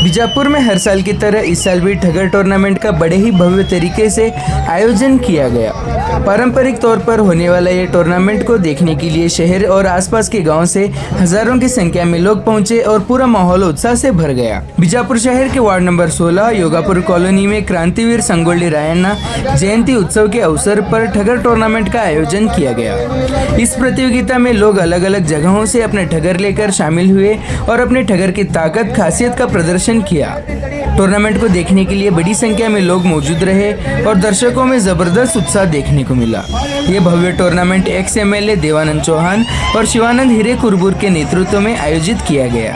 बीजापुर में हर साल की तरह इस साल भी ठगर टूर्नामेंट का बड़े ही भव्य तरीके से आयोजन किया गया। पारंपरिक तौर पर होने वाला यह टूर्नामेंट को देखने के लिए शहर और आसपास के गांव से हजारों की संख्या में लोग पहुंचे और पूरा माहौल उत्साह से भर गया। बीजापुर शहर के वार्ड नंबर 16 योगापुर कॉलोनी में क्रांतिवीर संगोली रायण्णा जयंती उत्सव के अवसर पर ठगर टूर्नामेंट का आयोजन किया गया। इस प्रतियोगिता में लोग अलग अलग जगहों से अपने ठगर लेकर शामिल हुए और अपने ठगर की ताकत खासियत का प्रदर्शन किया। टूर्नामेंट को देखने के लिए बड़ी संख्या में लोग मौजूद रहे और दर्शकों में जबरदस्त उत्साह देखने को मिला। ये भव्य tournament ex MLA Devanand Chauhan और शिवानंद हिरे कुरबुर के नेतृत्व में आयोजित किया गया।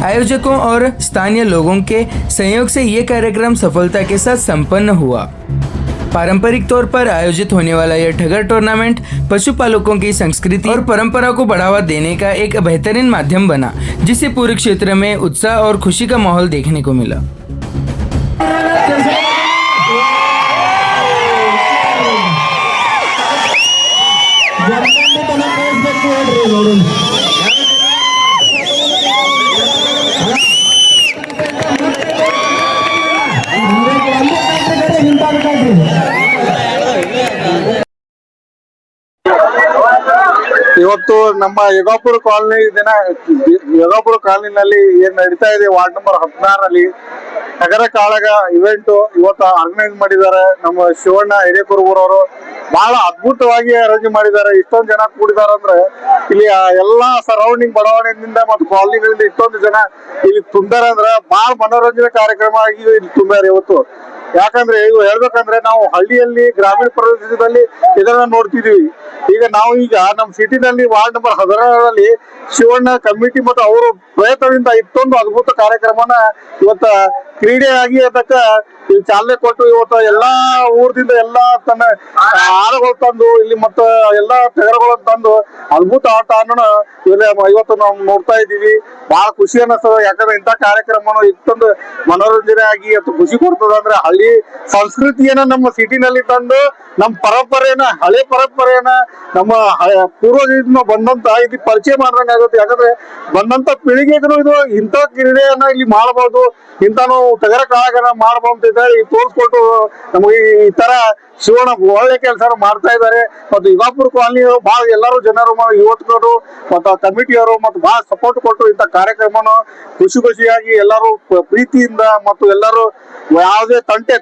आयोजकों और स्थानीय लोगों के सहयोग से ये कार्यक्रम सफलता के साथ संपन्न हुआ। पारंपरिक तौर पर आयोजित होने वाला यह ठगर टूर्नामेंट पशुपालकों की संस्कृति और परंपरा को बढ़ावा देने का एक बेहतरीन माध्यम बना, जिससे पूरे क्षेत्र में उत्साह और खुशी का माहौल देखने को मिला। ಇವತ್ತು ನಮ್ಮ ಯೋಗಾಪುರ ಕಾಲನಿನಲ್ಲಿ ಏನ್ ನಡೀತಾ ಇದೆ ವಾರ್ಡ್ ನಂಬರ್ 16ರಲ್ಲಿ ನಗರ ಕಾಳಗ ಇವೆಂಟ್ ಇವತ್ತು ಆರ್ಗನೈಸ್ ಮಾಡಿದ್ದಾರೆ ನಮ್ಮ ಶಿವಣ್ಣ ಹಿರೇಕುರುಬೂರ್ ಅವರು. ಬಹಳ ಅದ್ಭುತವಾಗಿ ಅರೇಂಜ್ ಮಾಡಿದ್ದಾರೆ. ಇಷ್ಟೊಂದು ಜನ ಕೂಡಿದಾರೆ ಅಂದ್ರೆ ಇಲ್ಲಿ ಎಲ್ಲಾ ಸರೌಂಡಿಂಗ್ ಬಡಾವಣೆಯಿಂದ ಮತ್ತು ಕಾಲನಿಗಳಿಂದ ಇಷ್ಟೊಂದು ಜನ ಇಲ್ಲಿ ತುಂಬ್ಯಾರ ಅಂದ್ರೆ ಬಹಳ ಮನೋರಂಜನೆ ಕಾರ್ಯಕ್ರಮ ಆಗಿ ಇಲ್ಲಿ ತುಂಬ್ಯಾರ ಇವತ್ತು. ಯಾಕಂದ್ರೆ ಇವು ಹೇಳ್ಬೇಕಂದ್ರೆ ನಾವು ಹಳ್ಳಿಯಲ್ಲಿ ಗ್ರಾಮೀಣ ಪ್ರದೇಶದಲ್ಲಿ ಇದನ್ನ ನೋಡ್ತಿದೀವಿ. ಈಗ ನಮ್ಮ ಸಿಟಿನಲ್ಲಿ ವಾರ್ಡ್ ನಂಬರ್ 16ರಲ್ಲಿ ಶಿವಣ್ಣ ಕಮಿಟಿ ಮತ್ತು ಅವರು ಪ್ರಯತ್ನದಿಂದ ಇಷ್ಟೊಂದು ಅದ್ಭುತ ಕಾರ್ಯಕ್ರಮನ ಇವತ್ತ ಕ್ರೀಡೆಯಾಗಿ ಅದಕ್ಕ ಚಾಲನೆ ಕೊಟ್ಟು ಇವತ್ತು ಎಲ್ಲಾ ಊರದಿಂದ ಎಲ್ಲಾ ತನ್ನ ಆಳುಗಳು ತಂದು ಇಲ್ಲಿ ಮತ್ತ ಎಲ್ಲಾ ಟಗರುಗಳನ್ನು ತಂದು ಅದ್ಭುತ ಆಟ ಅನ್ನೋಣ ಇವತ್ತು ನಾವು ನೋಡ್ತಾ ಇದ್ದೀವಿ. ಬಹಳ ಖುಷಿ ಅನ್ನಿಸ್ತದ. ಯಾಕಂದ್ರೆ ಇಂಥ ಕಾರ್ಯಕ್ರಮನು ಇಷ್ಟೊಂದು ಮನೋರಂಜನೆ ಆಗಿ ಅಥವಾ ಖುಷಿ ಕೊಡ್ತದ ಅಂದ್ರೆ ಹಳ್ಳಿ ಸಂಸ್ಕೃತಿಯನ್ನ ನಮ್ಮ ಸಿಟಿನಲ್ಲಿ ತಂದು ನಮ್ಮ ಪರಂಪರೆಯನ್ನ ಹಳೆ ಪರಂಪರೆಯನ್ನ ನಮ್ಮ ಪೂರ್ವಜರಿಂದ ಬಂದಂತ ಇದು ಪರಿಚಯ ಮಾಡ್ದಂಗ ಆಗುತ್ತೆ. ಯಾಕಂದ್ರೆ ಬಂದಂತ ಪೀಳಿಗೆಗೂ ಇದು ಇಂಥ ಕ್ರೀಡೆಯನ್ನ ಇಲ್ಲಿ ಮಾಡಬಹುದು, ಇಂತಾನು ಟಗರ ಕಾಳಗನ ಮಾಡಬಹುದು ಅಂತ ಹೇಳಿ ತೋರಿಸ್ಕೊಟ್ಟು ನಮಗೆ ಈ ತರ ಶಿವಣ್ಣ ಒಳ್ಳೆ ಕೆಲಸ ಮಾಡ್ತಾ ಇದ್ದಾರೆ. ಮತ್ತು ಯುಗಾಪುರ ಕಾಲನಿ ಬಹಳ ಎಲ್ಲರೂ ಜನರು ಯುವಕರು ಮತ್ತು ಕಮಿಟಿಯವರು ಮತ್ತು ಬಹಳ ಸಪೋರ್ಟ್ ಕೊಟ್ಟು ಇಂಥ ಕಾರ್ಯಕ್ರಮನ ಖುಷಿಯಾಗಿ ಎಲ್ಲರೂ ಪ್ರೀತಿಯಿಂದ ಮತ್ತು ಎಲ್ಲರೂ ಯಾವುದೇ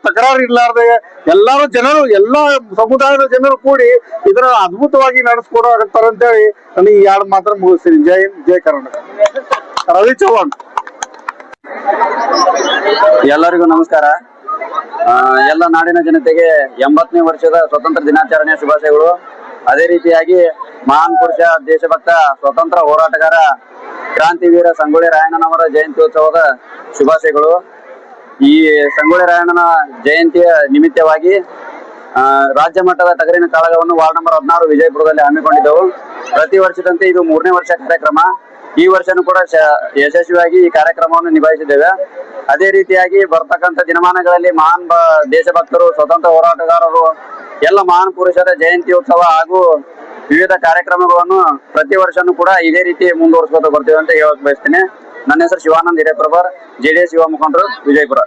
ತಕರಾರು ಇರ್ಲಾರ್ದೆ ಎಲ್ಲರೂ ಜನರು ಎಲ್ಲಾ ಸಮುದಾಯದ ಜನರು ಕೂಡಿ ಇದರ ಅದ್ಭುತವಾಗಿ ನಡೆಸ್ಕೊಡಾಗತ್ತಾರ ಅಂತೇಳಿ ನನಗೆ ಈ ಎರಡು ಮಾತ್ರ ಮುಗಿಸ್ತೀನಿ. ಜೈ ಹಿಂದ್, ಜೈ ಕರ್ನಾಟಕ. ರವಿ ಚೌಹಾಣ್. ಎಲ್ಲರಿಗೂ ನಮಸ್ಕಾರ. ಎಲ್ಲ ನಾಡಿನ ಜನತೆಗೆ 80ನೇ ವರ್ಷದ ಸ್ವತಂತ್ರ ದಿನಾಚರಣೆಯ ಶುಭಾಶಯಗಳು. ಅದೇ ರೀತಿಯಾಗಿ ಮಹಾನ್ ಪುರುಷ, ದೇಶಭಕ್ತ, ಸ್ವತಂತ್ರ ಹೋರಾಟಗಾರ, ಕ್ರಾಂತಿವೀರ ಸಂಗೊಳ್ಳಿ ರಾಯಣ್ಣನವರ ಜಯಂತ್ಯೋತ್ಸವದ ಶುಭಾಶಯಗಳು. ಈ ಸಂಗೊಳ್ಳಿ ರಾಯಣ್ಣನ ಜಯಂತಿಯ ನಿಮಿತ್ತವಾಗಿ ರಾಜ್ಯ ಮಟ್ಟದ ಟಗರಿನ ಕಾಳಗವನ್ನು ವಾರ್ಡ್ ನಂಬರ್ 16 ವಿಜಯಪುರದಲ್ಲಿ ಹಮ್ಮಿಕೊಂಡಿದ್ದೆವು. ಪ್ರತಿ ವರ್ಷದಂತೆ ಇದು 3ನೇ ವರ್ಷ ಕಾರ್ಯಕ್ರಮ. ಈ ವರ್ಷನೂ ಕೂಡ ಯಶಸ್ವಿಯಾಗಿ ಈ ಕಾರ್ಯಕ್ರಮವನ್ನು ನಿಭಾಯಿಸಿದ್ದೇವೆ. ಅದೇ ರೀತಿಯಾಗಿ ಬರ್ತಕ್ಕಂಥ ದಿನಮಾನಗಳಲ್ಲಿ ಮಹಾನ್ ದೇಶಭಕ್ತರು, ಸ್ವತಂತ್ರ ಹೋರಾಟಗಾರರು, ಎಲ್ಲ ಮಹಾನ್ ಪುರುಷರ ಜಯಂತ್ಯೋತ್ಸವ ಹಾಗೂ ವಿವಿಧ ಕಾರ್ಯಕ್ರಮಗಳನ್ನು ಪ್ರತಿ ವರ್ಷನೂ ಕೂಡ ಇದೇ ರೀತಿ ಮುಂದುವರಿಸ್ಕೊತ ಬರ್ತೀವಿ ಅಂತ ಹೇಳಕ್ ಬಯಸ್ತೇನೆ. ನನ್ನ ಹೆಸರು ಶಿವಾನಂದ್ ಹಿರೇಕುರಬೂರ್, JDS ಯುವ ಮುಖಂಡರು, ವಿಜಯಪುರ.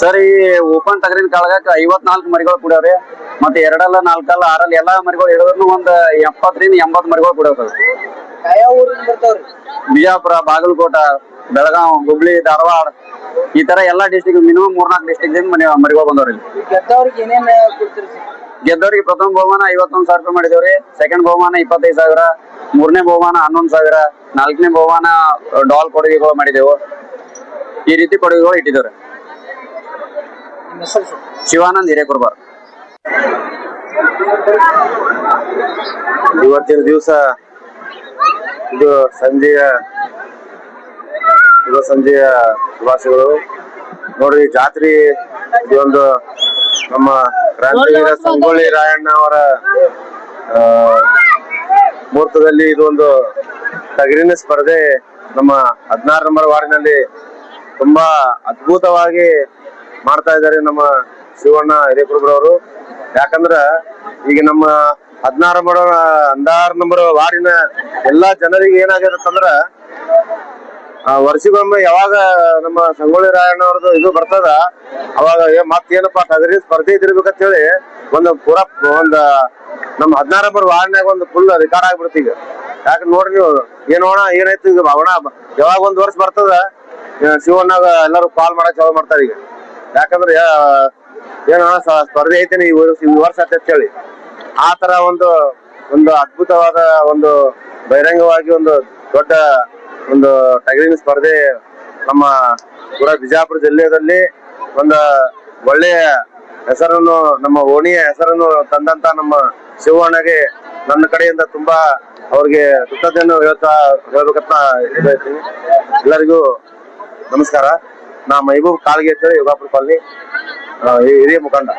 ಸರ್, ಈ ಓಪನ್ ಟಗರಿನ ಕಾಳಗಕ್ಕೆ 54 ಮರಿಗಳು ಕೂಡವ್ರಿ. ಮತ್ತೆ 2 ಅಲ್ಲ 4 ಅಲ್ಲ 6 ಅಲ್ಲ ಎಲ್ಲಾ ಮರಿಗಳು ಹಿಡಿದ್ರು ಒಂದ್ 70 ರಿಂದ 80 ಮರಿಗಳು ಕೂಡವ್ರಿ. ಬಿಜಾಪುರ, ಬಾಗಲಕೋಟ, ಬೆಳಗಾವ್, ಹುಬ್ಳಿ, ಧಾರವಾಡ ಈ ತರ ಎಲ್ಲಾ ಡಿಸ್ಟ್ರಿಕ್ಟ್ ಮಿನಿಮಮ್ 3-4 ಡಿಸ್ಟ್ರಿಕ್ಟ್ ಮರಿಗಳು ಬಂದವ್ರಿ. ಗೆದ್ದವ್ರಿಗೆ ಪ್ರಥಮ ಬಹುಮಾನ 51,000 ರೂಪಾಯಿ ಮಾಡಿದೇವ್ರಿ. ಸೆಕೆಂಡ್ ಬಹುಮಾನ 25,000, 3ನೇ ಬಹುಮಾನ 11,000, 4ನೇ ಬಹುಮಾನ ಡಾಲ್ ಕೊಡುಗೆಗಳು ಮಾಡಿದೆವು. ಈ ರೀತಿ ಕೊಡುಗೆಗಳು ಇಟ್ಟಿದ್ದೇವ್ರಿ. ಶಿವಾನಂದ್ ಹಿರೇಕುರಬೂರ್. ಇವತ್ತಿನ ದಿವಸ ಇದು ಸಂಜೆಯ ಶುಭಾಶಯಗಳು. ನೋಡ್ರಿ, ಜಾತ್ರೆ ಇದೊಂದು ನಮ್ಮ ಕ್ರಾಂತಿವೀರ ಸಂಗೊಳ್ಳಿ ರಾಯಣ್ಣ ಅವರ ಮುಹೂರ್ತದಲ್ಲಿ ಇದೊಂದು ಟಗರಿನ ಸ್ಪರ್ಧೆ ನಮ್ಮ 16 ನಂಬರ್ ವಾರ್ಡಿನಲ್ಲಿ ತುಂಬಾ ಅದ್ಭುತವಾಗಿ ಮಾಡ್ತಾ ಇದ್ದಾರೆ ನಮ್ಮ ಶಿವಣ್ಣ ಹಿರೇಕುರಬೂರ್ ಅವರು. ಯಾಕಂದ್ರ ಈಗ ನಮ್ಮ 16 ನಂಬರ್ ವಾರ್ಡಿನ ಎಲ್ಲಾ ಜನರಿಗೆ ಏನಾಗಿರುತ್ತಂದ್ರ ವರ್ಷಗೊಮ್ಮೆ ಯಾವಾಗ ನಮ್ಮ ಸಂಗೊಳ್ಳಿ ರಾಯಣ್ಣ ಅವ್ರದ್ದು ಇದು ಬರ್ತದ ಅವಾಗ ಮತ್ತೇನಪ್ಪಾ ಟಗರಿ ಸ್ಪರ್ಧೆ ಇದಿರ್ಬೇಕಂತ ಹೇಳಿ ಒಂದು ಪೂರಾ ನಮ್ಮ 16 ನಂಬರ್ ವಾರ್ಡ್ನಾಗ ಒಂದು ಫುಲ್ ರೆಕಾರ್ಡ್ ಆಗ್ಬಿಡ್ತಿ ಈಗ. ಯಾಕೆ ನೋಡ್ರಿ ನೀವು ಏನೋಣ ಏನಾಯ್ತು ಈಗ ಅವಣ ಯಾವಾಗ ಒಂದ್ ವರ್ಷ ಬರ್ತದ ಶಿವಣ್ಣಾಗ ಎಲ್ಲರೂ ಕಾಲ್ ಮಾಡಕ್ ಚಾಲು ಮಾಡ್ತಾರೆ ಈಗ. ಯಾಕಂದ್ರೆ ಏನೋಣ ಸ್ಪರ್ಧೆ ಐತೇನೆ ಈ ವರ್ಷ ಅಂತ ಹೇಳಿ ಆ ತರ ಒಂದು ಅದ್ಭುತವಾದ ಒಂದು ಬಹಿರಂಗವಾಗಿ ಒಂದು ದೊಡ್ಡ ಒಂದು ಟಗರಿನ ಸ್ಪರ್ಧೆ ನಮ್ಮ ಪೂರಾ ಬಿಜಾಪುರ ಜಿಲ್ಲೆಯಲ್ಲಿ ಒಂದು ಒಳ್ಳೆಯ ಹೆಸರನ್ನು ನಮ್ಮ ಓಣಿಯ ಹೆಸರನ್ನು ತಂದಂತ ನಮ್ಮ ಶಿವಣ್ಣಗೆ ನನ್ನ ಕಡೆಯಿಂದ ತುಂಬಾ ಅವ್ರಿಗೆ ಕೃತಜ್ಞತೆಯನ್ನು ಹೇಳ್ಬೇಕಂತ ಹೇಳ್ತೀನಿ. ಎಲ್ಲರಿಗೂ ನಮಸ್ಕಾರ. ನಾ ಮೈಬೂಬ್ ಕಾಲ್ಗೆ ಅಂತೇಳಿ ಯೋಗಾಪುರ ಕಾಲನಿ ಹಿರಿಯ ಮುಖಂಡ.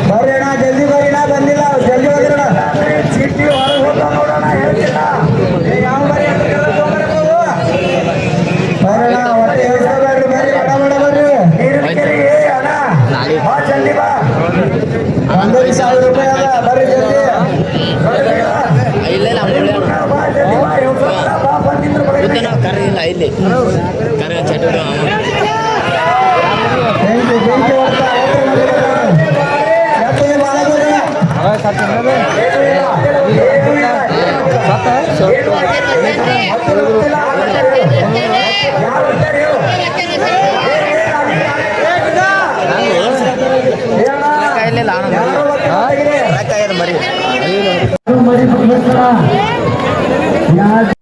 ಬರ್ರಿಣ ಜಲ್ದಿ ಬರ್ರಿಣ ಬಂದಿಲ್ಲ ಜಲ್ದಿ ಹೋಗಿರೋಣ ಚೀಟಿ ಹೊರಗೆ ಹೋಗ್ತಾ ನೋಡೋಣ ಹೇಳ್ತಿಲ್ಲ ಯಾವ ಬರಿ ಬರ್ರಿಣ ಹೊಟ್ಟೆ ಹೇಳ್ಬೇಡ್ರಿ ಬರ್ರಿ ಹಣ ಮಾಡ ಬರ್ರಿ ಅಣ್ಣ ಬಾ ಜಲ್ದಿ ಬಾ 1,000 ರೂಪಾಯಿ ಅದ ಬರ್ರಿ ಜಲ್ದಿ ಬಾ ಜಲ್ದಿ ಬಾ ಬಾ ಬಂದಿದ್ರು ಬೆಂಕಿ ಹೊಡ್ತಾ ಮರಿ